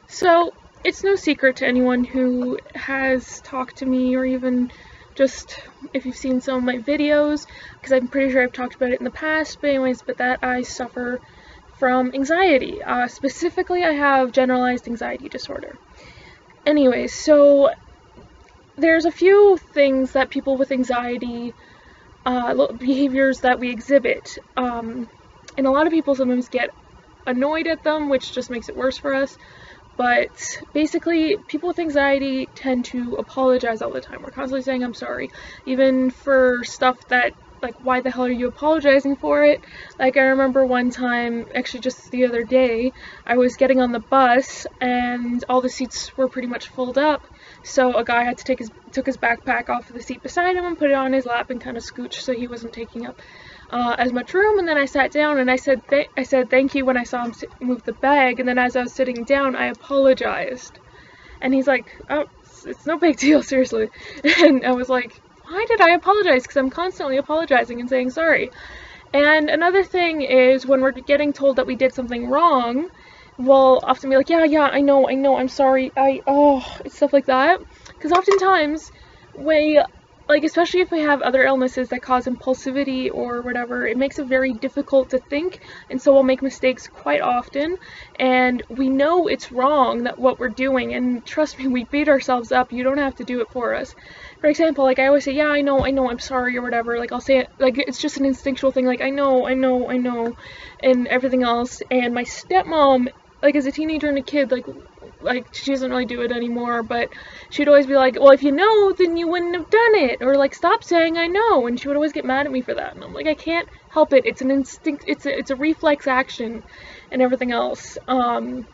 So, it's no secret to anyone who has talked to me, or even just if you've seen some of my videos, because I'm pretty sure I've talked about it in the past, but anyways, but that I suffer from anxiety. Specifically, I have generalized anxiety disorder. Anyways, so there's a few things that people with anxiety, behaviors that we exhibit, and a lot of people sometimes get annoyed at them, which just makes it worse for us. But basically, people with anxiety tend to apologize all the time. We're constantly saying, I'm sorry. Even for stuff that, like, why the hell are you apologizing for it? Like, I remember one time, actually just the other day, I was getting on the bus, and all the seats were pretty much filled up. So a guy had to took his backpack off of the seat beside him and put it on his lap and kind of scooch so he wasn't taking up as much room. And then I sat down and I said thank you when I saw him move the bag. And then as I was sitting down, I apologized. And he's like, oh, it's no big deal, seriously. And I was like, why did I apologize? Because I'm constantly apologizing and saying sorry. And another thing is when we're getting told that we did something wrong, we'll often be like, yeah, I know, I'm sorry, stuff like that. Because oftentimes, especially if we have other illnesses that cause impulsivity or whatever, it makes it very difficult to think, and so we'll make mistakes quite often, and we know it's wrong, that what we're doing, and trust me, we beat ourselves up. You don't have to do it for us. For example, like, I always say, yeah, I know, I'm sorry, or whatever. Like, I'll say it, like, it's just an instinctual thing, like, I know, and everything else. And my stepmom, like, as a teenager and a kid, like she doesn't really do it anymore, but she'd always be like, well, if you know, then you wouldn't have done it, or like, stop saying I know. And she would always get mad at me for that, and I'm like, I can't help it. It's an instinct, it's a reflex action and everything else. And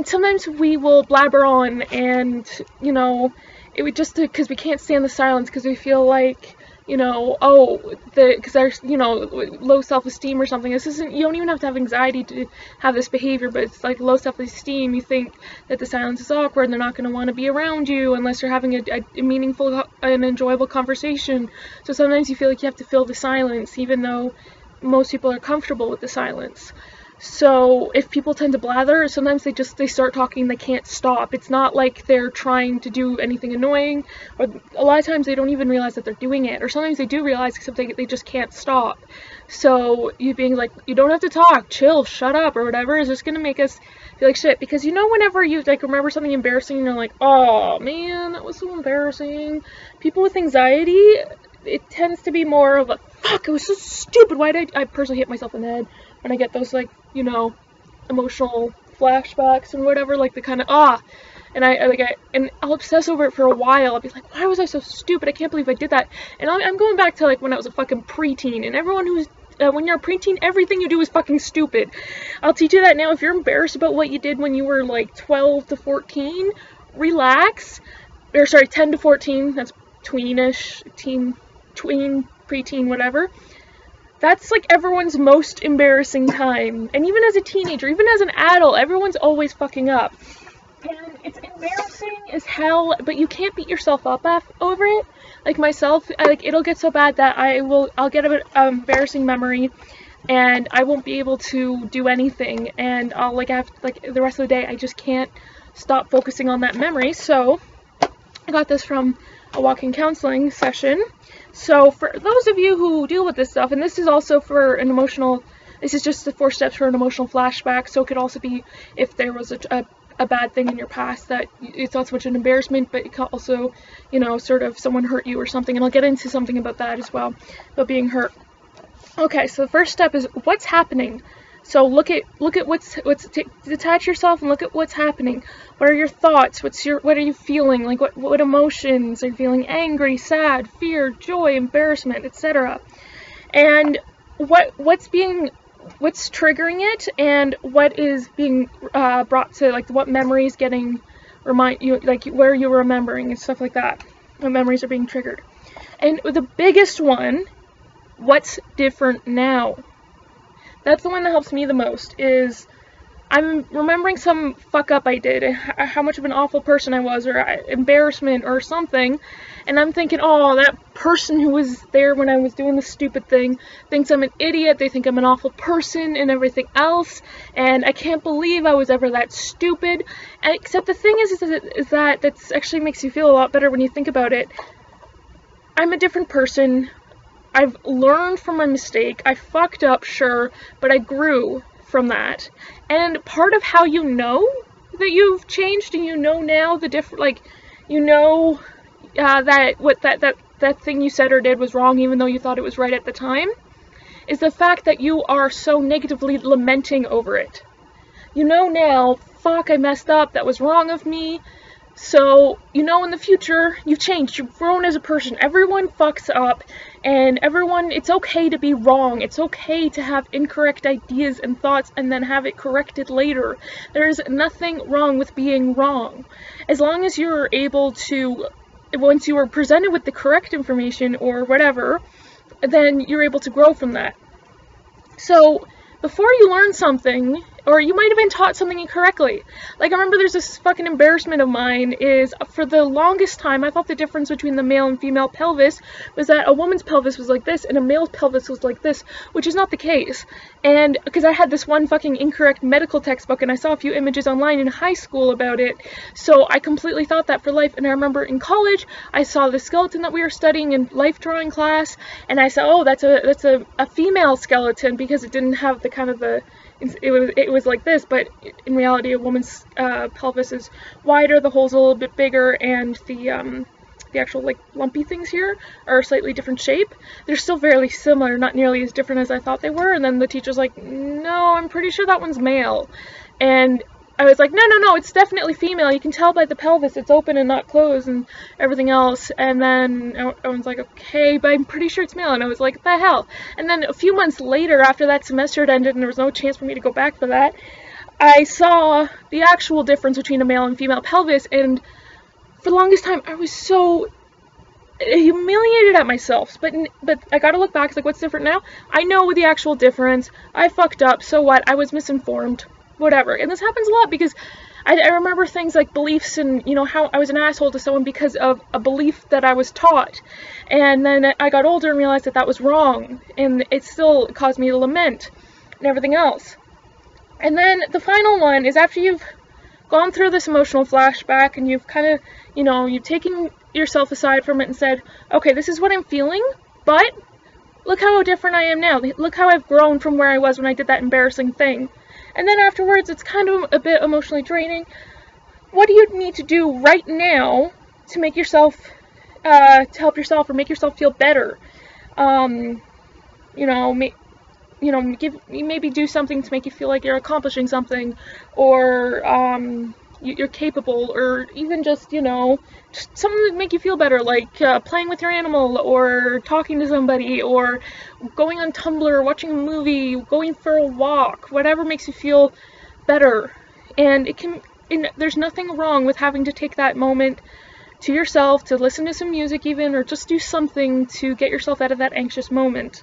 sometimes we will blabber on, and it would just, because we can't stand the silence, because we feel like, because there's, low self-esteem or something. This isn't, you don't even have to have anxiety to have this behavior, but it's like low self-esteem. You think that the silence is awkward and they're not going to want to be around you unless you're having a meaningful and enjoyable conversation. So sometimes you feel like you have to fill the silence, even though most people are comfortable with the silence. So if people tend to blather, sometimes they start talking, they can't stop. It's not like they're trying to do anything annoying, or a lot of times they don't even realize that they're doing it, or sometimes they do realize, except they just can't stop. So you being like, you don't have to talk, chill, shut up, or whatever, is just gonna make us feel like shit. Because whenever you like remember something embarrassing and you're like, oh man, that was so embarrassing. People with anxiety, it tends to be more of a, fuck, it was so stupid, why did I personally hit myself in the head when I get those, like, emotional flashbacks and whatever, like the kind of, and and I'll obsess over it for a while. I'll be like, why was I so stupid? I can't believe I did that. And I'm going back to, like, when I was a fucking preteen, and everyone who's, when you're a preteen, everything you do is fucking stupid. I'll teach you that now. If you're embarrassed about what you did when you were, like, 12 to 14, relax. Or, sorry, 10 to 14, that's tweenish, tween, preteen, whatever. That's, like, everyone's most embarrassing time. And even as a teenager, even as an adult, everyone's always fucking up. And it's embarrassing as hell, but you can't beat yourself up over it. Like myself, it'll get so bad that I'll get an embarrassing memory, and I won't be able to do anything. And I'll, have, the rest of the day, I just can't stop focusing on that memory. So, I got this from a walk-in counseling session. So for those of you who deal with this stuff, and this is also for an emotional, this is just the 4 steps for an emotional flashback, so it could also be if there was a bad thing in your past that it's not so much an embarrassment, but it could also, sort of someone hurt you or something, and I'll get into something about that as well, about being hurt. Okay, so the first step is what's happening. So look at detach yourself and look at what's happening. What are your thoughts? What are you feeling? Like, what emotions? Are you feeling angry, sad, fear, joy, embarrassment, etc.? And what's triggering it, and what is being brought to, like, what memories getting remind you, like, where you're remembering and stuff like that. What memories are being triggered. And the biggest one, what's different now? That's the one that helps me the most, is I'm remembering some fuck up I did, how much of an awful person I was, or embarrassment or something, and I'm thinking, oh, that person who was there when I was doing the stupid thing thinks I'm an idiot, they think I'm an awful person and everything else, and I can't believe I was ever that stupid. And except the thing is that that actually makes you feel a lot better when you think about it. I'm a different person. I've learned from my mistake. I fucked up, sure, but I grew from that. And part of how you know that you've changed, and you know now the different, like, you know that what that thing you said or did was wrong, even though you thought it was right at the time, is the fact that you are so negatively lamenting over it. You know now, fuck, I messed up, that was wrong of me. So, you know, in the future, you've changed, you've grown as a person. Everyone fucks up, and everyone, it's okay to be wrong. It's okay to have incorrect ideas and thoughts and then have it corrected later. There's nothing wrong with being wrong. As long as you're able to, once you are presented with the correct information or whatever, then you're able to grow from that. So, before you learn something, or you might have been taught something incorrectly. Like, I remember there's this fucking embarrassment of mine is, for the longest time, I thought the difference between the male and female pelvis was that a woman's pelvis was like this and a male's pelvis was like this, which is not the case. And, because I had this one fucking incorrect medical textbook and I saw a few images online in high school about it, so I completely thought that for life. And I remember in college, I saw the skeleton that we were studying in life drawing class, and I said, oh, that's a female skeleton, because it didn't have the kind of the, it was like this, but in reality a woman's pelvis is wider, the hole's a little bit bigger, and the actual, like, lumpy things here are a slightly different shape. They're still fairly similar, not nearly as different as I thought they were, and then the teacher's like, no, I'm pretty sure that one's male. And I was like, no, it's definitely female. You can tell by the pelvis, it's open and not closed and everything else. And then everyone's like, okay, but I'm pretty sure it's male. And I was like, what the hell? And then a few months later, after that semester had ended and there was no chance for me to go back for that, I saw the actual difference between a male and female pelvis. And for the longest time, I was so humiliated at myself. But I gotta look back. It's like, what's different now? I know the actual difference. I fucked up. So what? I was misinformed. Whatever. And this happens a lot because I remember things like beliefs and, you know, how I was an asshole to someone because of a belief that I was taught. And then I got older and realized that that was wrong. And it still caused me to lament and everything else. And then the final one is after you've gone through this emotional flashback and you've kind of, you know, you've taken yourself aside from it and said, okay, this is what I'm feeling, but look how different I am now. Look how I've grown from where I was when I did that embarrassing thing. And then afterwards, it's kind of a bit emotionally draining. What do you need to do right now to make yourself, to help yourself or make yourself feel better? You know, maybe do something to make you feel like you're accomplishing something, or you're capable, or even just, you know, just something to make you feel better, like playing with your animal, or talking to somebody, or going on Tumblr, or watching a movie, going for a walk, whatever makes you feel better. And there's nothing wrong with having to take that moment to yourself, to listen to some music even, or just do something to get yourself out of that anxious moment.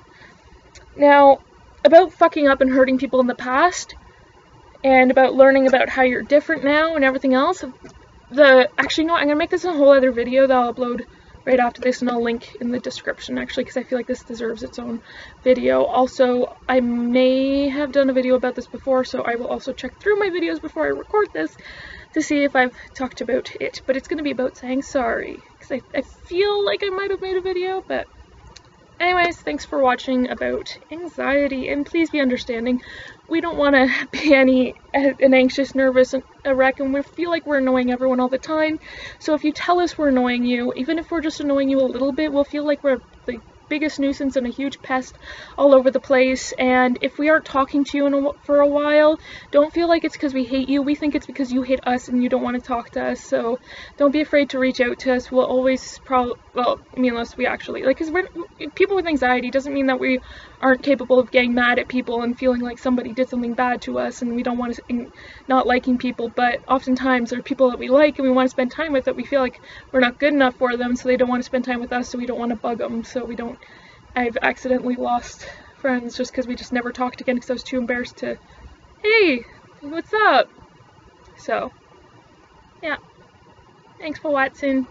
Now, about fucking up and hurting people in the past, and about learning about how you're different now and everything else, actually, no, I'm gonna make this a whole other video that I'll upload right after this, and I'll link in the description, actually, because I feel like this deserves its own video. Also, I may have done a video about this before, so I will also check through my videos before I record this to see if I've talked about it. But it's gonna be about saying sorry, because I feel like I might have made a video, but anyways, thanks for watching about anxiety, and please be understanding. We don't want to be an anxious, nervous wreck, and we feel like we're annoying everyone all the time. So if you tell us we're annoying you, even if we're just annoying you a little bit, we'll feel like we're the biggest nuisance and a huge pest all over the place. And if we aren't talking to you for a while, don't feel like it's because we hate you. We think it's because you hate us and you don't want to talk to us. So don't be afraid to reach out to us. We'll always unless we actually, like, because people with anxiety doesn't mean that we aren't capable of getting mad at people and feeling like somebody did something bad to us and we don't want to, not liking people. But oftentimes there are people that we like and we want to spend time with that we feel like we're not good enough for them, so they don't want to spend time with us, so we don't want to bug them, so we don't. I've accidentally lost friends just because we just never talked again because I was too embarrassed to, hey, what's up? So, yeah. Thanks for watching.